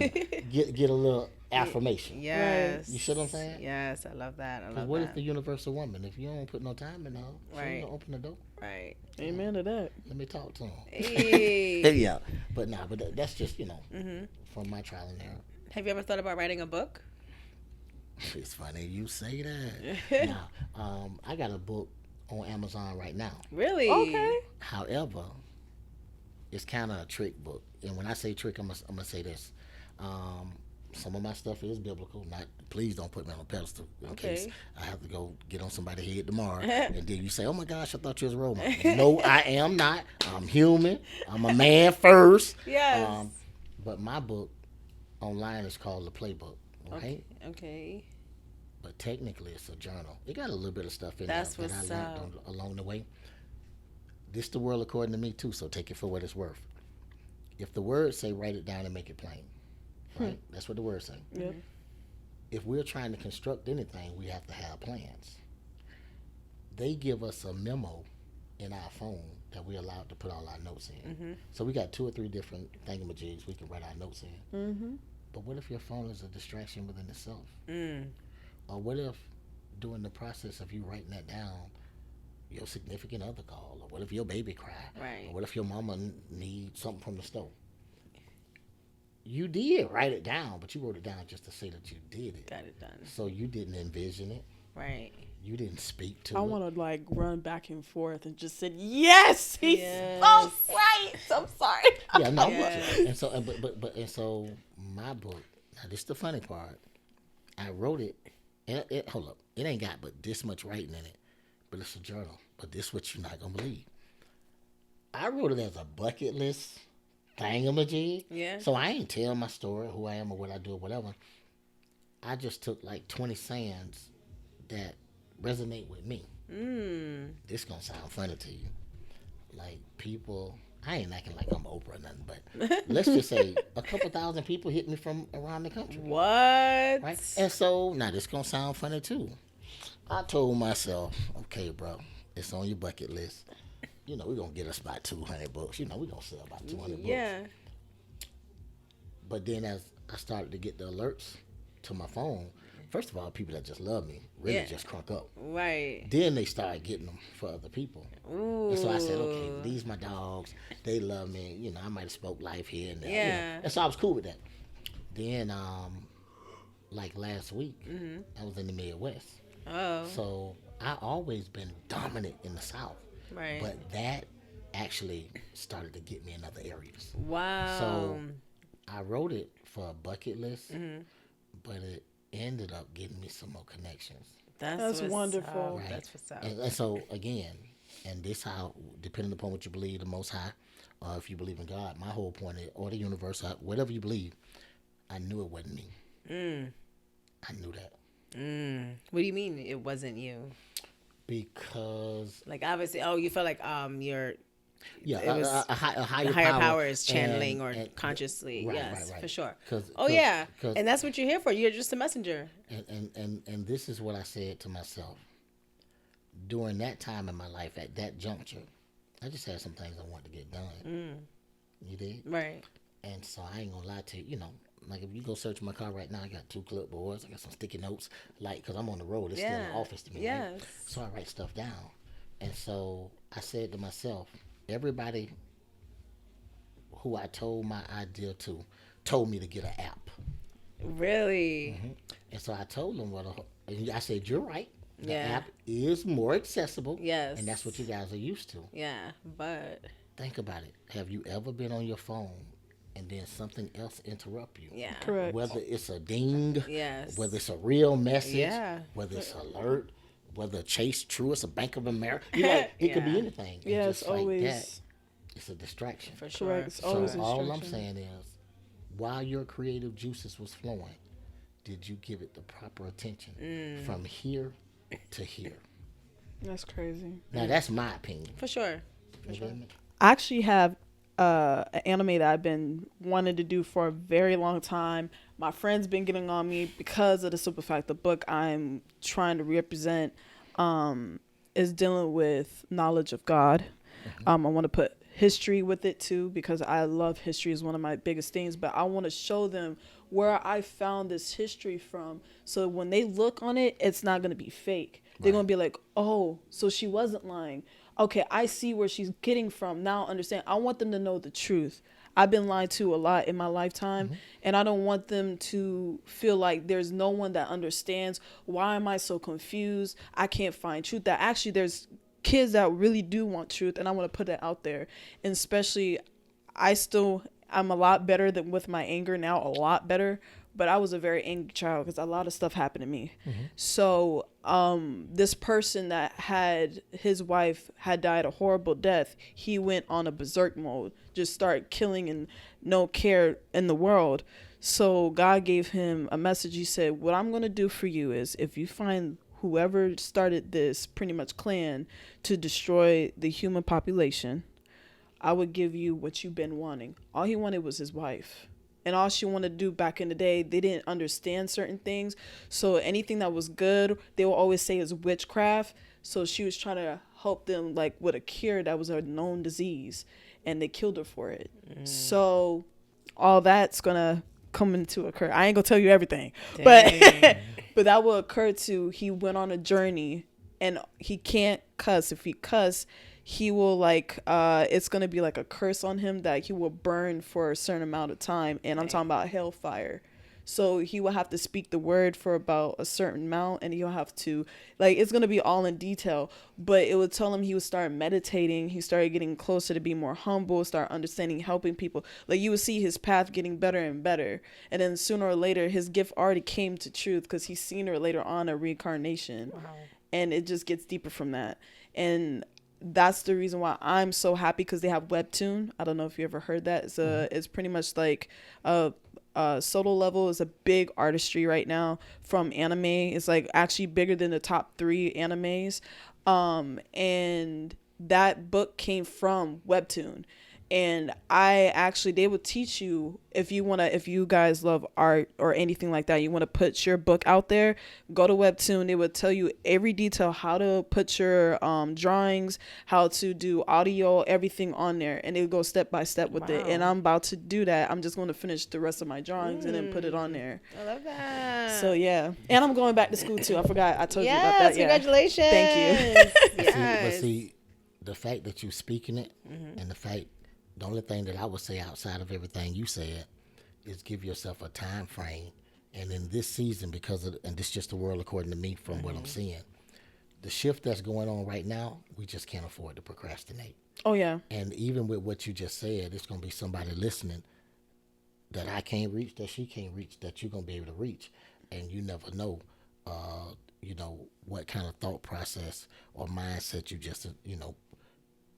get a little affirmation. Yes. You see what I'm saying? Yes, I love that. I Because love what that. if the universal woman, if you don't put no time in her, she Right. ain't gonna open the door? Right. Amen to that. Let me talk to him. Hey. Yeah. But that's just, from my trial and error. Have you ever thought about writing a book? It's funny you say that. Now, I got a book on Amazon right now. Really? Okay. However, it's kind of a trick book. And when I say trick, I'm gonna say this. Some of my stuff is biblical. Please don't put me on a pedestal in case I have to go get on somebody's head tomorrow. And then you say, "Oh my gosh, I thought you was a role model." No, I am not. I'm human. I'm a man first. Yes. But my book online is called The Playbook. right? Okay. But technically, it's a journal. It got a little bit of stuff in That's there that I what's learned up. along the way. This the world according to me too, so take it for what it's worth. If the words say write it down and make it plain, right? That's what the words say. Yep. If we're trying to construct anything, we have to have plans. They give us a memo in our phone that we're allowed to put all our notes in. So we got 2 or 3 different thingamajigs we can write our notes in. But what if your phone is a distraction within itself? Or what if during the process of you writing that down, your significant other call? Or what if your baby cry? Right. Or what if your mama needs something from the store? You did write it down, but you wrote it down just to say that you did it. Got it done. So you didn't envision it. Right. You didn't speak to I it. want to like run back and forth and just say, yes, he's Yes. so right. I'm sorry. Yeah, no, Yes. and so, and so, my book. Now, this is the funny part. I wrote it, and hold up, it ain't got but this much writing in it, but it's a journal. But this what you're not gonna believe. I wrote it as a bucket list thingamajig. Yeah. So I ain't tell my story, who I am, or what I do, or whatever. I just took like 20 sayings that resonate with me. This gonna sound funny to you. Like people, I ain't acting like I'm Oprah or nothing, but let's just say a couple thousand people hit me from around the country. What? Right? And so, now this gonna sound funny too. I told myself, okay, bro, it's on your bucket list. You know, we're gonna get us about 200 books. You know, we're gonna sell about 200 books. Yeah. But then as I started to get the alerts to my phone, first of all, people that just love me really just crunk up. Right. Then they started getting them for other people. Ooh. And so I said, okay, these my dogs. They love me. You know, I might have spoke life here and there. Yeah. You know. And so I was cool with that. Then, like last week, I was in the Midwest. Oh. So I always been dominant in the South. Right. But that actually started to get me in other areas. Wow. So I wrote it for a bucket list, but it ended up getting me some more connections. That's what's wonderful. up. Right. That's what's up. And so again, and this how, depending upon what you believe, the Most High, if you believe in God, my whole point is, or the universe, whatever you believe, I knew it wasn't me. I knew that. What do you mean it wasn't you? Because Like obviously, you felt like you're yeah, it was a higher the higher power power is channeling and consciously. right, Yes, right. for sure. 'Cause- Oh yeah, 'cause- and that's what you're here for. You're just a messenger. and this is what I said to myself during that time in my life at that juncture. I just had some things I wanted to get done. You did? Right. And so I ain't gonna lie to you. You know, like if you go search my car right now, I got 2 clipboards. I got some sticky notes. Like, cause I'm on the road. It's still an office to me. Right? Yes. So I write stuff down. And so I said to myself, everybody who I told my idea to told me to get an app. Really. And so I told them and I said, you're right. The Yeah. app is more accessible. Yes. And that's what you guys are used to. Yeah, but Think about it. Have you ever been on your phone and then something else interrupt you? yeah. Correct. Whether it's a ding, Yes. whether it's a real message, Yeah. whether it's alert, whether Chase True, it's a Bank of America. You know, it could be Yeah. anything. And Yes, just like always. that, it's a distraction. For sure. Correct. It's For always sure. a So all I'm distraction. saying is, while your creative juices was flowing, did you give it the proper attention from here to here? That's crazy. Now that's my opinion. For sure. You feel me? I actually have an anime that I've been wanting to do for a very long time. My friend's been getting on me because of the simple fact the book I'm trying to represent is dealing with knowledge of God. I want to put history with it too because I love history is one of my biggest things, but I want to show them where I found this history from so when they look on it, it's not going to be fake. They're going to be like, oh, so she wasn't lying. Okay, I see where she's getting from. Now I understand. I want them to know the truth. I've been lied to a lot in my lifetime, and I don't want them to feel like there's no one that understands. Why am I so confused? I can't find truth. That actually there's kids that really do want truth, and I want to put that out there. And especially, I'm a lot better than with my anger now, a lot better. But I was a very angry child because a lot of stuff happened to me. So this person that had his wife had died a horrible death, he went on a berserk mode, just started killing and no care in the world. So God gave him a message. He said, what I'm going to do for you is if you find whoever started this pretty much clan to destroy the human population, I would give you what you've been wanting. All he wanted was his wife. And all she wanted to do back in the day, they didn't understand certain things. So anything that was good, they will always say is witchcraft. So she was trying to help them like with a cure that was a known disease. And they killed her for it. So all that's going to come into occur. I ain't going to tell you everything. But but that will occur to he went on a journey and he can't cuss. If he cuss, he will like it's gonna be like a curse on him that he will burn for a certain amount of time, and I'm talking about hellfire. So he will have to speak the word for about a certain amount, and he'll have to like it's gonna be all in detail. But it would tell him he would start meditating. He started getting closer to be more humble, start understanding, helping people. Like you would see his path getting better and better, and then sooner or later his gift already came to truth because he's seen her later on a reincarnation, and it just gets deeper from that. And that's the reason why I'm so happy because they have Webtoon. I don't know if you ever heard that. It's pretty much like Solo Level is a big artistry right now from anime. It's like actually bigger than the top 3 animes. And that book came from Webtoon. And they will teach you if you guys love art or anything like that, you want to put your book out there, go to Webtoon. They will tell you every detail, how to put your drawings, how to do audio, everything on there. And they will go step by step with it. And I'm about to do that. I'm just going to finish the rest of my drawings and then put it on there. I love that. So yeah. And I'm going back to school too. I forgot. I told you about that. Congratulations. Thank you. Yes. See, the fact that you're speaking it and the only thing that I would say outside of everything you said is give yourself a time frame. And in this season, and this is just the world according to me from what I'm seeing, the shift that's going on right now, we just can't afford to procrastinate. Oh, yeah. And even with what you just said, it's going to be somebody listening that I can't reach, that she can't reach, that you're going to be able to reach. And you never know, what kind of thought process or mindset you just,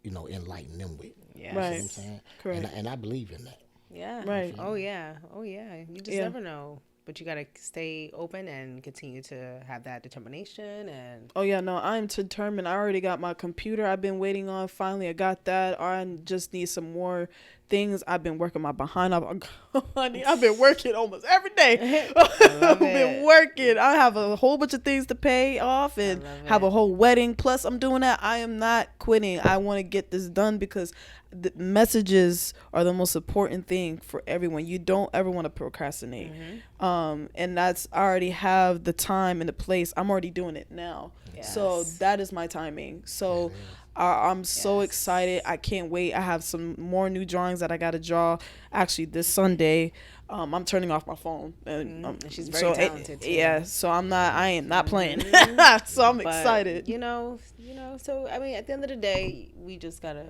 enlighten them with. Yes. Right. You know what I'm saying? Correct. And I believe in that. Yeah. Right. Oh, yeah. You just never know. But you got to stay open and continue to have that determination. And oh, yeah, no, I'm determined. I already got my computer I've been waiting on. Finally, I got that. I just need some more things. I've been working my behind. I've been working almost every day. I've been working. I have a whole bunch of things to pay off and have a whole wedding. Plus, I'm doing that. I am not quitting. I want to get this done because the messages are the most important thing for everyone. You don't ever want to procrastinate. And I already have the time and the place. I'm already doing it now. Yes. So that is my timing. So I'm so excited. I can't wait. I have some more new drawings that I got to draw actually this Sunday. I'm turning off my phone. And she's very talented too. Yeah, so I am not playing. So I'm excited. So I mean, at the end of the day, we just gotta,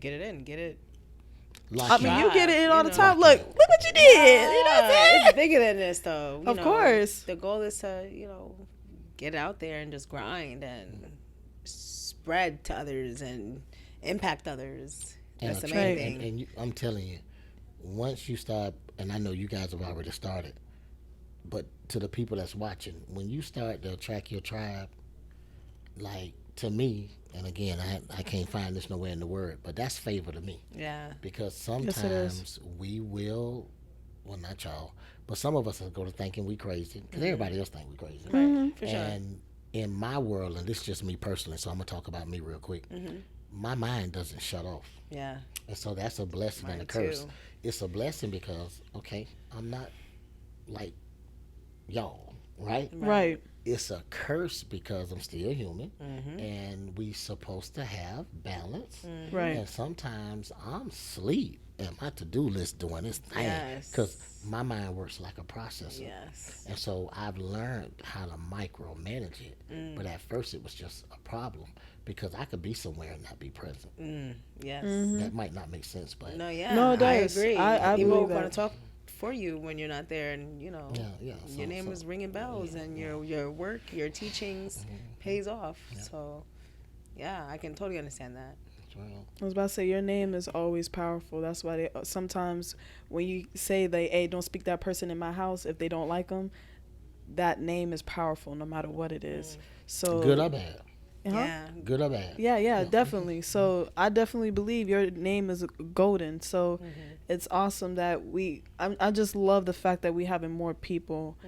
get it in, get it. I mean, you get it in all the time. Look what you did. You know what I'm saying? It's bigger than this, though. Of course. The goal is to, get out there and just grind and spread to others and impact others. That's the main thing. And I'm telling you, once you start, and I know you guys have already started, but to the people that's watching, when you start to attract your tribe, like to me, and again, I can't find this nowhere in the word, but that's favor to me. Yeah. Because sometimes we will, well, not y'all, but some of us will go to thinking we crazy, because everybody else think we crazy. Right, for sure. And in my world, and this is just me personally, so I'm going to talk about me real quick, my mind doesn't shut off. Yeah. And so that's a blessing and a curse. It's a blessing because, okay, I'm not like y'all, right? Right. It's a curse because I'm still human, and we supposed to have balance. Right. And sometimes I'm asleep at my to-do list doing this thing because my mind works like a processor. Yes. And so I've learned how to micromanage it. But at first it was just a problem because I could be somewhere and not be present. Yes. That might not make sense, but No, it does. I agree. I People believe want that. to talk for you when you're not there, and your name is ringing bells, and your work, your teachings pays off. So I can totally understand that. Well, I was about to say your name is always powerful. That's why they sometimes when you say they, hey, don't speak that person in my house if they don't like them, that name is powerful no matter what it is. So good or bad. Yeah. Good or bad. Yeah, definitely. So I definitely believe your name is golden. So it's awesome that I just love the fact that we having more people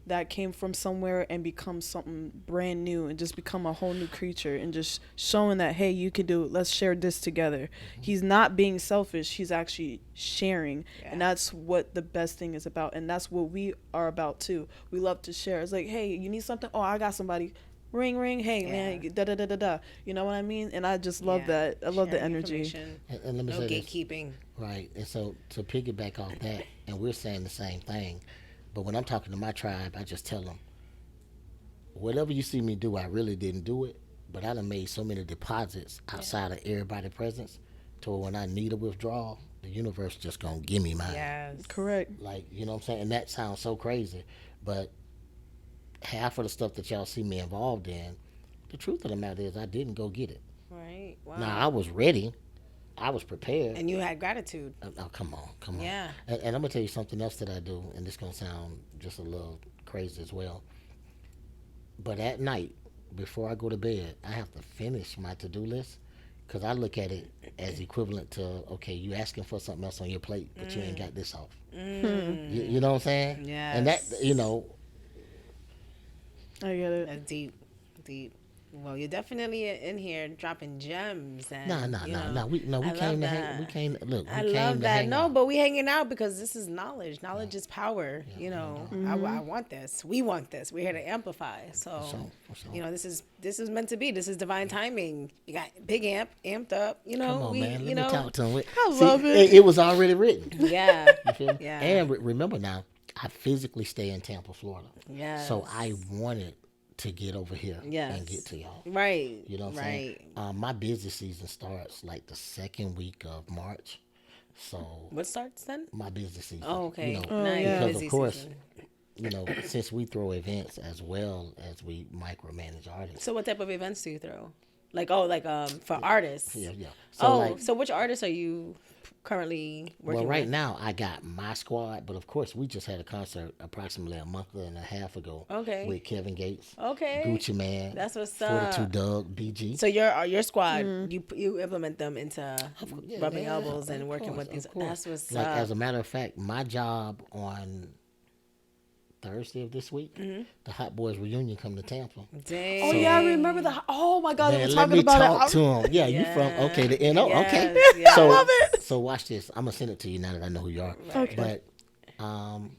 that came from somewhere and become something brand new and just become a whole new creature and just showing that, hey, you can do it. Let's share this together. He's not being selfish. He's actually sharing. Yeah. And that's what the best thing is about. And that's what we are about too. We love to share. It's like, hey, you need something? Oh, I got somebody. Ring, ring. Hey, man, da da da da da. You know what I mean? And I just love that. I love the Sharing energy. information. And let me No say this. gatekeeping. Right. And so to piggyback off that, and we're saying the same thing, but when I'm talking to my tribe, I just tell them, whatever you see me do, I really didn't do it, but I done made so many deposits outside of everybody's presence to where when I need a withdrawal, the universe just gonna give me mine. Yes. Correct. Like, you know what I'm saying? And that sounds so crazy, but half of the stuff that y'all see me involved in, the truth of the matter is I didn't go get it. Right. Wow. Now, I was ready. I was prepared. And you had gratitude. Oh, come on. Yeah. And I'm going to tell you something else that I do, and this going to sound just a little crazy as well. But at night, before I go to bed, I have to finish my to-do list because I look at it as equivalent to, okay, you asking for something else on your plate, but you ain't got this off. You know what I'm saying? Yes. And that, you know. I get it. That's deep. Deep. Well, you're definitely in here dropping gems. And, No. We came to hang. We came. Look, we I came love to that. hang No, out. but we hanging out because this is knowledge. Knowledge is power. You know, I want this. We want this. We're here to amplify. So, For sure. you know, this is meant to be. This is divine timing. You got Big amped up. You know, Come on, man. you Let me know, talk to him. I love it. It was already written. yeah, You feel me? Yeah. And remember now, I physically stay in Tampa, Florida. Yes. So I wanted to get over here Yes. and get to y'all. right. You know what I'm saying? My busy season starts like the second week of March. So What starts then? my busy season. Oh, okay. You know, Nice. yeah. because Busy of course, season. you know, since we throw events as well as we micromanage artists. So what type of events do you throw? Like for artists. Yeah. So which artists are you currently working Well, right with? now I got my squad, but of course we just had a concert approximately a month and a half ago. Okay. With Kevin Gates, Okay. Gucci Man, That's what's 42 up. Doug, BG. So your squad, you implement them into rubbing Yeah, elbows and of working course, with these. of course. That's what's Like up. as a matter of fact, my job on Thursday of this week, the Hot Boys reunion come to Tampa. Dang. Oh yeah, I remember the. Oh my God, they Man, were let talking me about talk it. to him. Yeah, you from the NO? Okay. Yes, So, yes. love it. So watch this. I'm gonna send it to you now that I know who you are. Okay. But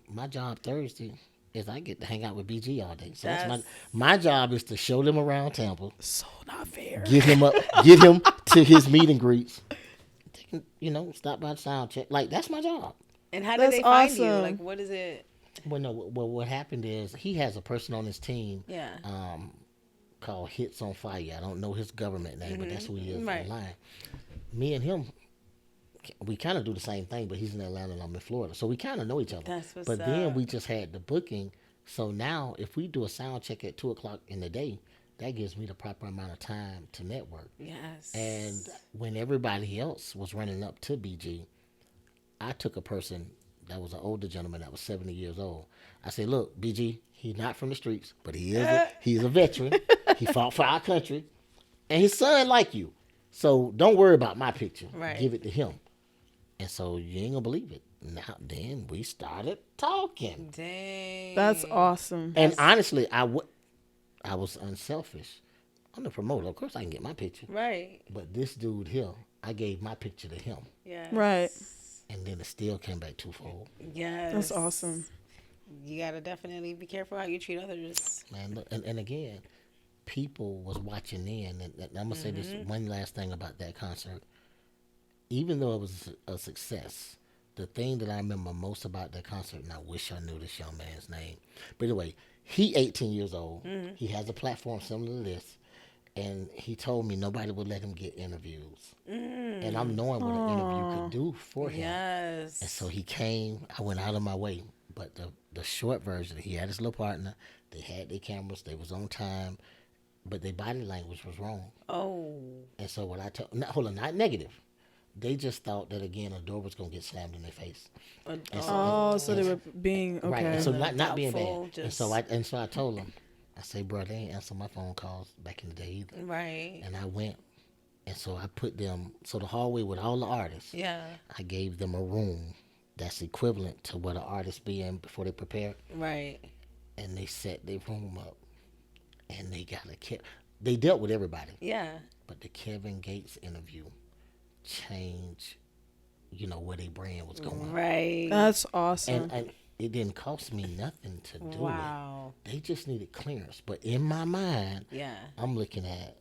my job Thursday is I get to hang out with BG all day. So that's my job is to show them around Tampa, So not fair. get him to his meet and greets. They can, stop by the sound check. Like that's my job. And how did That's they find you? awesome. Like, what is it? Well, no. Well, what happened is he has a person on his team. Yeah. Called Hits on Fire. I don't know his government name, but that's who he is Right. online. Me and him, we kind of do the same thing, but he's in Atlanta and I'm in Florida, so we kind of know each other. That's what's but then up. we just had the booking, so now if we do a sound check at 2:00 in the day, that gives me the proper amount of time to network. Yes. And when everybody else was running up to BG, I took a person that was an older gentleman that was 70 years old. I said, look, BG, he's not from the streets, but he's a veteran. He fought for our country. And his son like you. So don't worry about my picture. Right. Give it to him. And so you ain't going to believe it. Now, then we started talking. Dang. That's awesome. And honestly, I was unselfish. I'm the promoter. Of course I can get my picture. Right. But this dude here, I gave my picture to him. Yeah. Right. And then it still came back twofold. Yes. That's awesome. You gotta definitely be careful how you treat others. Man, look, and again, people was watching in. And I'm going to say this one last thing about that concert. Even though it was a success, the thing that I remember most about that concert, and I wish I knew this young man's name. But anyway, he 18 years old. He has a platform similar to this. And he told me nobody would let him get interviews. And I'm knowing what an interview could do for him. Yes. And so he came. I went out of my way. But the short version, he had his little partner. They had their cameras. They was on time. but their body language was wrong. Oh. And so what I told, hold on, not negative. They just thought that again a door was gonna get slammed in their face. So they were being okay. Right. And so not being Doubtful, bad. And so I told them, I say, bro, they ain't answer my phone calls back in the day either. Right. And I went, and so I put them. So the hallway with all the artists. Yeah. I gave them a room that's equivalent to what an artist be in before they prepare. Right. And they set their room up, and they got they dealt with everybody. Yeah. But the Kevin Gates interview changed, where their brand was going. Right. That's awesome. And it didn't cost me nothing to do Wow. it. They just needed clearance. But in my mind, Yeah. I'm looking at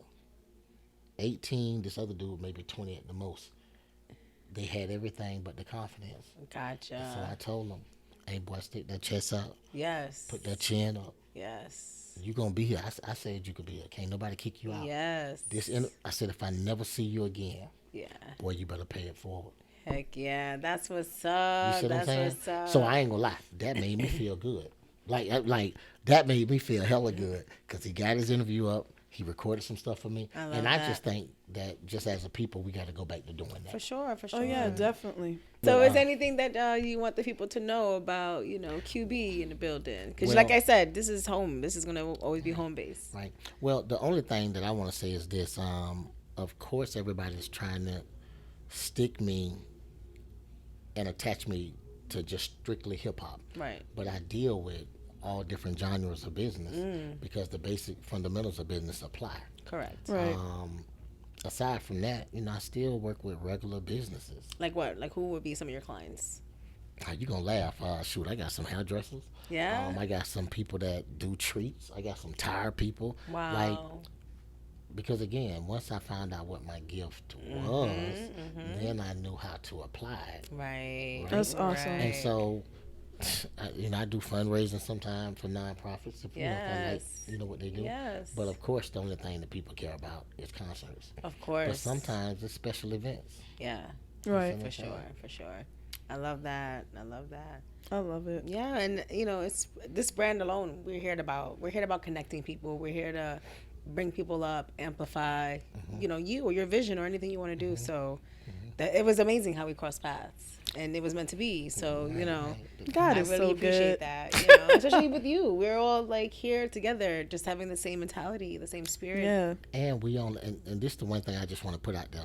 18, this other dude maybe 20 at the most. They had everything but the confidence. Gotcha. So I told them, hey, boy, stick that chest out. Yes. Put that chin up. Yes. You going to be here. I said you could be here. Can't nobody kick you out. Yes. I said, if I never see you again, Yeah. boy, you better pay it forward. Heck yeah. That's what's You up. see what I'm That's saying? what's up. So I ain't gonna lie, that made me feel good. Like that made me feel hella good because he got his interview up. He recorded some stuff for me, love and I that. just think that just as a people, we got to go back to doing that. For sure. Oh yeah, definitely. So is there anything that you want the people to know about, QB in the building? Because Well- like I said, this is home. This is going to always be home base. Right. Well, the only thing that I want to say is this. Of course, everybody's trying to stick me and attach me to just strictly hip hop. Right. But I deal with all different genres of business because the basic fundamentals of business apply. Correct. Right. Aside from that, I still work with regular businesses. Like what? Like who would be some of your clients? You gonna laugh? Shoot, I got some hairdressers. Yeah. I got some people that do treats. I got some tire people. Wow. Because again, once I found out what my gift was, then I knew how to apply it. Right. That's awesome. And so, I do fundraising sometimes for nonprofits. If, Yes. if I like, what they do. Yes. But of course, the only thing that people care about is concerts. Of course. But sometimes it's special events. Yeah. Right. For sure. For sure. I love that. I love that. I love it. Yeah, and it's this brand alone. We're here about connecting people. We're here to bring people up, amplify, you or your vision or anything you want to do. So that it was amazing how we crossed paths, and it was meant to be. So God I is really so appreciate good. that. Especially with you, we're all like here together, just having the same mentality, the same spirit. Yeah. And and this is the one thing I just want to put out there.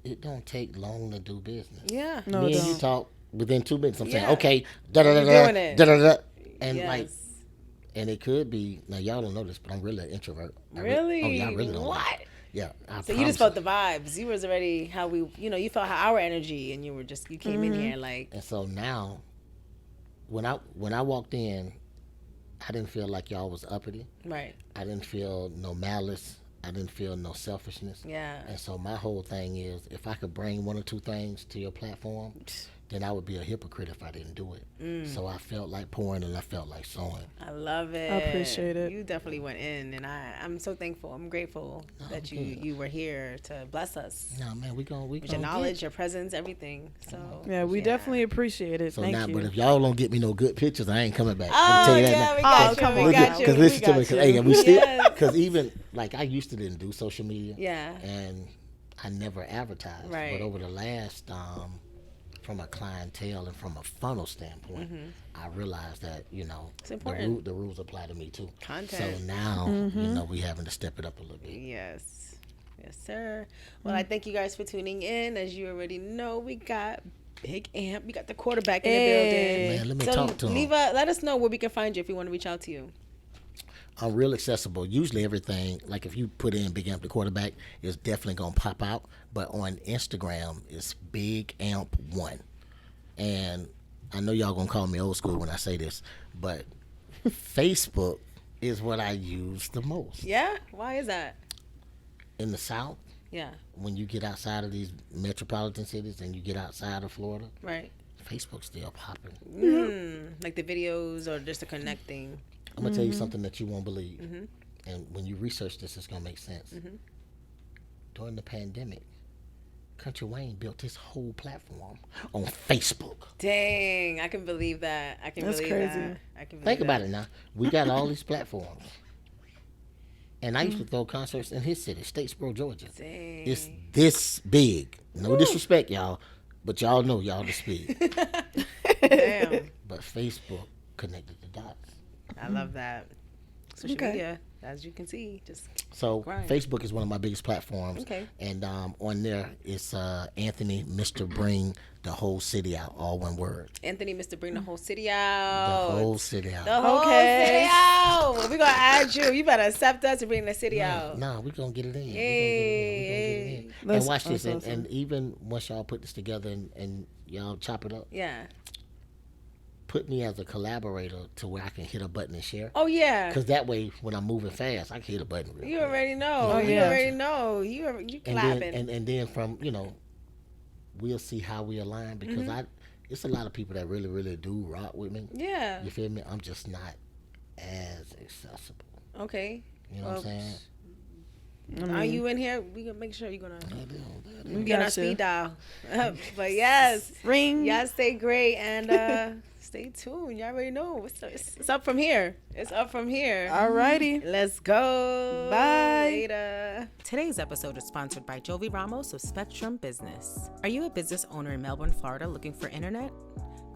It don't take long to do business. Yeah. No, Me it and you don't. talk within 2 minutes. I'm saying, Yeah. okay, da da da You're da doing it. da da da, and Yes. and it could be now. Y'all don't know this, but I'm really an introvert. Really? Oh yeah, I really don't. What? Like it. Yeah. So you just felt the vibes. You was already how we, you felt how our energy, and you came in here like. And so now, when I walked in, I didn't feel like y'all was uppity. Right. I didn't feel no malice. I didn't feel no selfishness. Yeah. And so my whole thing is, if I could bring one or two things to your platform, then I would be a hypocrite if I didn't do it. So I felt like pouring and I felt like sowing. I love it. I appreciate it. You definitely went in, and I'm so thankful. I'm grateful that you were here to bless us. No man, we gonna With your knowledge, your presence, everything. So Yeah, we definitely appreciate it. So Thank now, you. but if y'all don't get me no good pictures, I ain't coming back. I Oh can tell you that yeah, now. we got you. come we on, got you. Because we listen to got me, 'cause, you. hey, we still, Yes. because even like I used to didn't do social media. Yeah. And I never advertised. Right. But over the last, from a clientele and from a funnel standpoint, I realized that It's important. the rules apply to me too. Content. So now we having to step it up a little bit. Yes. Yes, sir. Well, I thank you guys for tuning in. As you already know, we got Big Amp. We got the quarterback in the building. Man, let me So talk to him. let us know where we can find you if we want to reach out to you. I'm real accessible. Usually everything, like if you put in Big Amp the quarterback, it's definitely gonna pop out. But on Instagram, it's Big Amp 1. And I know y'all gonna call me old school when I say this, but Facebook is what I use the most. Yeah? Why is that? In the South, Yeah. when you get outside of these metropolitan cities and you get outside of Florida, Right. Facebook's still popping. Like the videos or just the connecting. I'm gonna tell you something that you won't believe, and when you research this, it's gonna make sense. During the pandemic, Country Wayne built his whole platform on Facebook. Dang, I can believe that. I can That's believe crazy. that. I can believe Think that. about it now. We got all these platforms. And I used to throw concerts in his city, Statesboro, Georgia. Dang. It's this big. No disrespect, y'all, but y'all know y'all this big. Damn. But Facebook connected the dots. I love that. Social media, as you can see, just So grind. Facebook is one of my biggest platforms. Okay. And on there, it's Anthony, Mr. Bring the Whole City Out, all one word. Anthony, Mr. Bring the whole city out. The whole city out. The whole city out. We're going to add you. You better accept us to bring the city out. No, we're going to get it in. Hey. And watch this. And even once y'all put this together and y'all chop it up, Yeah. put me as a collaborator to where I can hit a button and share. Oh, yeah. Because that way, when I'm moving fast, I can hit a button real You quick. already know. Oh, You yeah. already know. You And clapping. then, and then from, we'll see how we align because it's a lot of people that really, really do rock with me. Yeah. You feel me? I'm just not as accessible. Okay. You know what I'm saying? Are you in here? We gonna make sure you're gonna We get got our speed dial. But yes, Ring. y'all stay great and stay tuned. Y'all already know it's up from here. It's up from here. Alrighty. Let's go. Bye. Later. Today's episode is sponsored by Jovi Ramos of Spectrum Business. Are you a business owner in Melbourne, Florida looking for internet?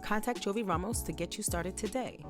Contact Jovi Ramos to get you started today.